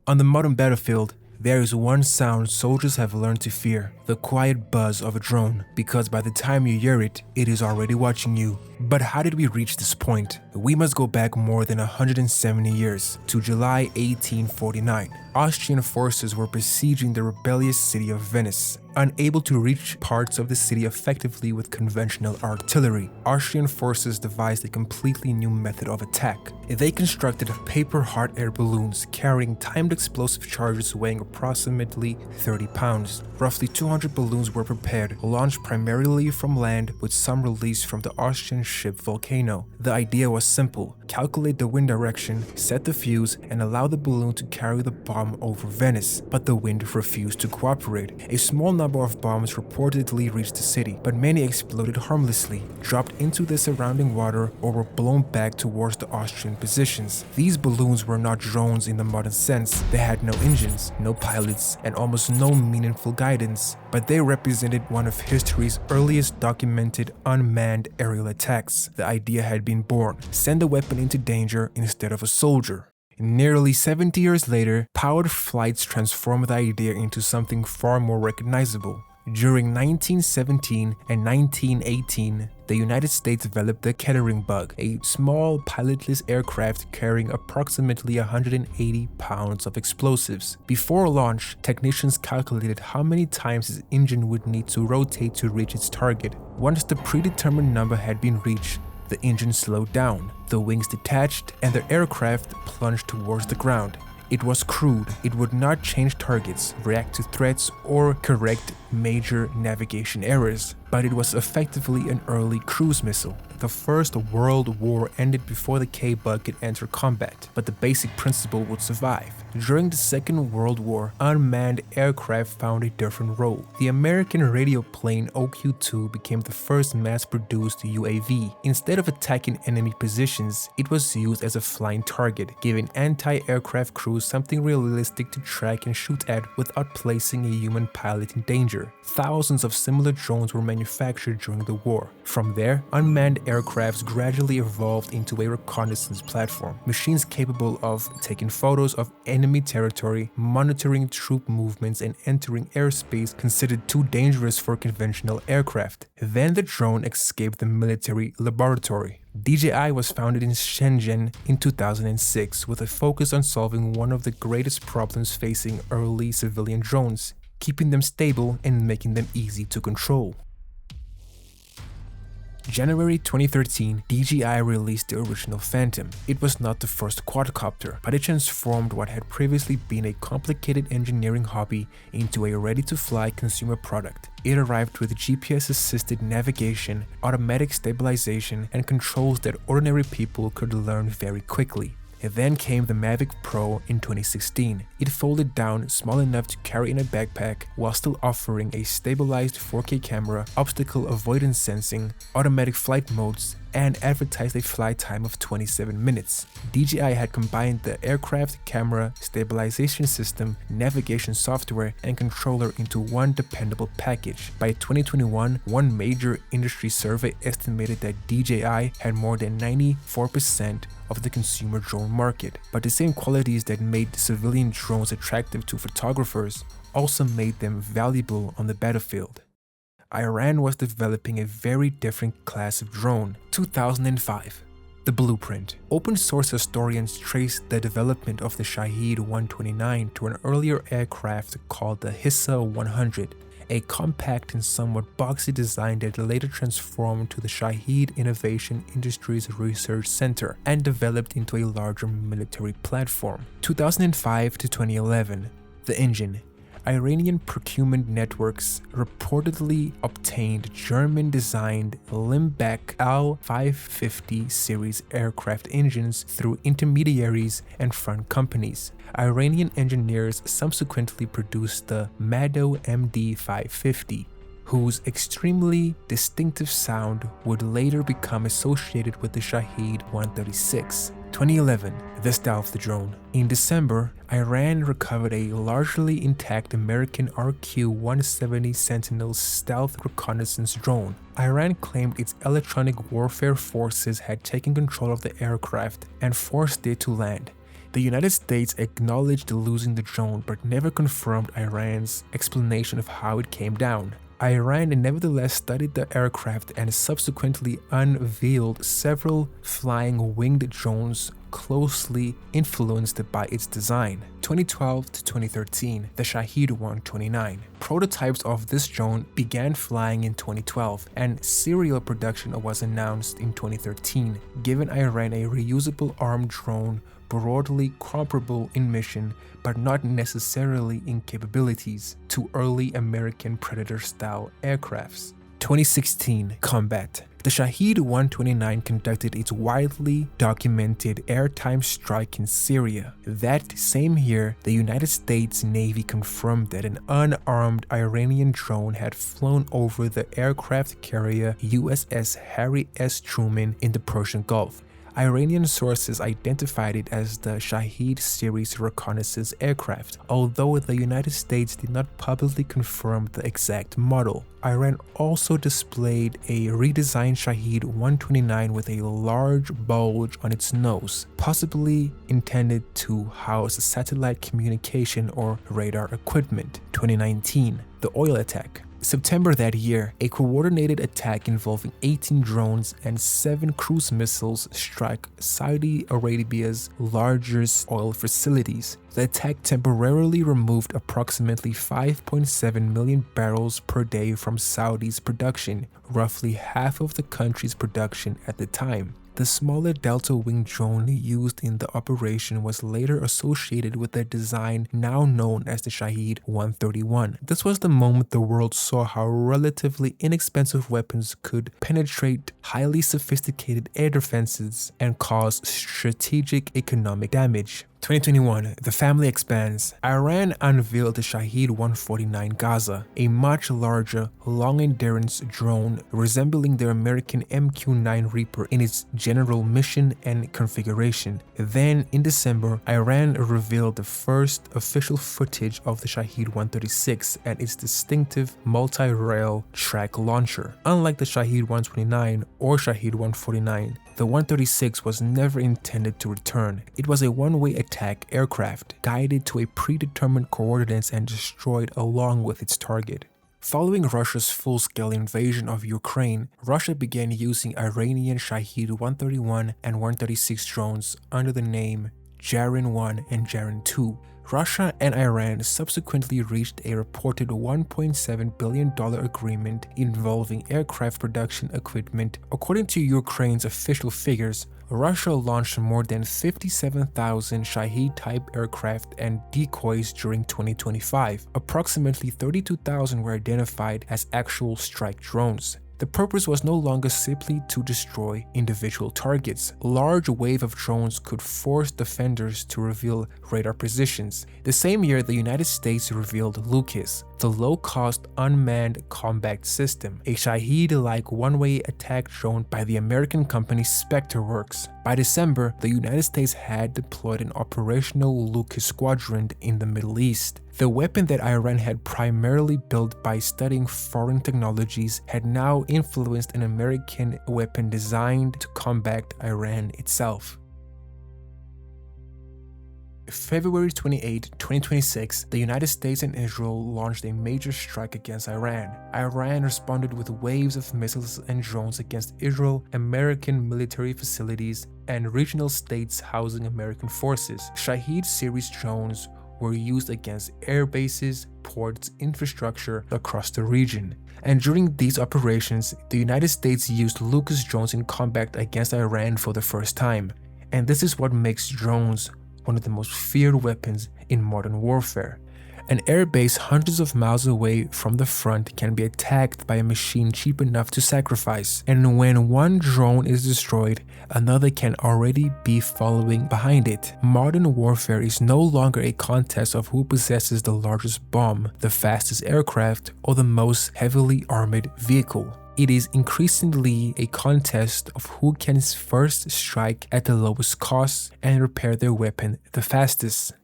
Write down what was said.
On the modern battlefield, there is one sound soldiers have learned to fear, the quiet buzz of a drone, because by the time you hear it, it is already watching you. But how did we reach this point? We must go back more than 170 years, to July 1849. Austrian forces were besieging the rebellious city of Venice. Unable to reach parts of the city effectively with conventional artillery, Austrian forces devised a completely new method of attack. They constructed paper hot air balloons carrying timed explosive charges weighing approximately 30 pounds. Roughly 200 balloons were prepared, launched primarily from land with some released from the Austrian ship Volcano. The idea was simple: calculate the wind direction, set the fuse, and allow the balloon to carry the bomb over Venice. But the wind refused to cooperate. A small number of bombs reportedly reached the city, but many exploded harmlessly, dropped into the surrounding water, or were blown back towards the Austrian positions. These balloons were not drones in the modern sense. They had no engines, no pilots, and almost no meaningful guidance, but they represented one of history's earliest documented unmanned aerial attacks. The idea had been born: send a weapon into danger instead of a soldier. Nearly 70 years later, powered flights transformed the idea into something far more recognizable. During 1917 and 1918, the United States developed the Kettering Bug, a small pilotless aircraft carrying approximately 180 pounds of explosives. Before launch, technicians calculated how many times its engine would need to rotate to reach its target. Once the predetermined number had been reached, the engine slowed down, the wings detached, and the aircraft plunged towards the ground. It was crude. It would not change targets, react to threats, or correct major navigation errors, but it was effectively an early cruise missile. The First World War ended before the K-Bug could enter combat, but the basic principle would survive. During the Second World War, unmanned aircraft found a different role. The American radio plane OQ-2 became the first mass-produced UAV. Instead of attacking enemy positions, it was used as a flying target, giving anti-aircraft crews something realistic to track and shoot at without placing a human pilot in danger. Thousands of similar drones were manufactured during the war. From there, unmanned aircrafts gradually evolved into a reconnaissance platform, machines capable of taking photos of enemy territory, monitoring troop movements, and entering airspace considered too dangerous for conventional aircraft. Then the drone escaped the military laboratory. DJI was founded in Shenzhen in 2006 with a focus on solving one of the greatest problems facing early civilian drones: keeping them stable and making them easy to control. January 2013, DJI released the original Phantom. It was not the first quadcopter, but it transformed what had previously been a complicated engineering hobby into a ready-to-fly consumer product. It arrived with GPS-assisted navigation, automatic stabilization, and controls that ordinary people could learn very quickly. Then came the Mavic Pro in 2016. It folded down small enough to carry in a backpack while still offering a stabilized 4K camera, obstacle avoidance sensing, automatic flight modes, and advertised a flight time of 27 minutes. DJI had combined the aircraft, camera, stabilization system, navigation software, and controller into one dependable package. By 2021, one major industry survey estimated that DJI had more than 94% of the consumer drone market. But the same qualities that made civilian drones attractive to photographers also made them valuable on the battlefield. Iran was developing a very different class of drone. 2005. The blueprint. Open source historians traced the development of the Shahed 129 to an earlier aircraft called the Hissa 100, a compact and somewhat boxy design that later transformed to the Shahed Innovation Industries Research Center and developed into a larger military platform. 2005 to 2011. The engine. Iranian procurement networks reportedly obtained German-designed Limbach L-550 series aircraft engines through intermediaries and front companies. Iranian engineers subsequently produced the Mado MD-550, whose extremely distinctive sound would later become associated with the Shahed 136. 2011, the stealth drone. In December, Iran recovered a largely intact American RQ-170 Sentinel stealth reconnaissance drone. Iran claimed its electronic warfare forces had taken control of the aircraft and forced it to land. The United States acknowledged losing the drone but never confirmed Iran's explanation of how it came down. Iran nevertheless studied the aircraft and subsequently unveiled several flying winged drones closely influenced by its design. 2012 to 2013, the Shahed 129. Prototypes of this drone began flying in 2012, and serial production was announced in 2013, giving Iran a reusable armed drone broadly comparable in mission but not necessarily in capabilities to early American Predator-style aircrafts. 2016 Combat. The Shahed 129 conducted its widely documented airtime strike in Syria. That same year, the United States Navy confirmed that an unarmed Iranian drone had flown over the aircraft carrier USS Harry S. Truman in the Persian Gulf. Iranian sources identified it as the Shahed series reconnaissance aircraft, although the United States did not publicly confirm the exact model. Iran also displayed a redesigned Shahed 129 with a large bulge on its nose, possibly intended to house satellite communication or radar equipment. 2019, the oil attack. September that year, a coordinated attack involving 18 drones and 7 cruise missiles struck Saudi Arabia's largest oil facilities. The attack temporarily removed approximately 5.7 million barrels per day from Saudi's production, roughly half of the country's production at the time. The smaller delta-wing drone used in the operation was later associated with a design now known as the Shahed 131. This was the moment the world saw how relatively inexpensive weapons could penetrate highly sophisticated air defenses and cause strategic economic damage. 2021, the family expands. Iran unveiled the Shahed 149 Gaza, a much larger, long-endurance drone resembling the American MQ-9 Reaper in its general mission and configuration. Then, in December, Iran revealed the first official footage of the Shahed 136 and its distinctive multi-rail track launcher. Unlike the Shahed 129 or Shahed 149, the 136 was never intended to return. It was a one-way attack aircraft, guided to a predetermined coordinates and destroyed along with its target. Following Russia's full-scale invasion of Ukraine, Russia began using Iranian Shahed 131 and 136 drones under the name Jarin 1 and Jarin 2. Russia and Iran subsequently reached a reported $1.7 billion agreement involving aircraft production equipment. According to Ukraine's official figures, Russia launched more than 57,000 Shahed-type aircraft and decoys during 2025. Approximately 32,000 were identified as actual strike drones. The purpose was no longer simply to destroy individual targets. A large wave of drones could force defenders to reveal radar positions. The same year, the United States revealed Lucas, the low-cost unmanned combat system, a Shahed-like one-way attack drone by the American company SpectreWorks. By December, the United States had deployed an operational Lucas squadron in the Middle East. The weapon that Iran had primarily built by studying foreign technologies had now influenced an American weapon designed to combat Iran itself. February 28, 2026, the United States and Israel launched a major strike against Iran. Iran responded with waves of missiles and drones against Israel, American military facilities, and regional states housing American forces. Shahed series drones were used against air bases, ports, infrastructure across the region. And during these operations, the United States used Lucas drones in combat against Iran for the first time. And this is what makes drones one of the most feared weapons in modern warfare. An airbase hundreds of miles away from the front can be attacked by a machine cheap enough to sacrifice, and when one drone is destroyed, another can already be following behind it. Modern warfare is no longer a contest of who possesses the largest bomb, the fastest aircraft, or the most heavily armored vehicle. It is increasingly a contest of who can first strike at the lowest cost and repair their weapon the fastest.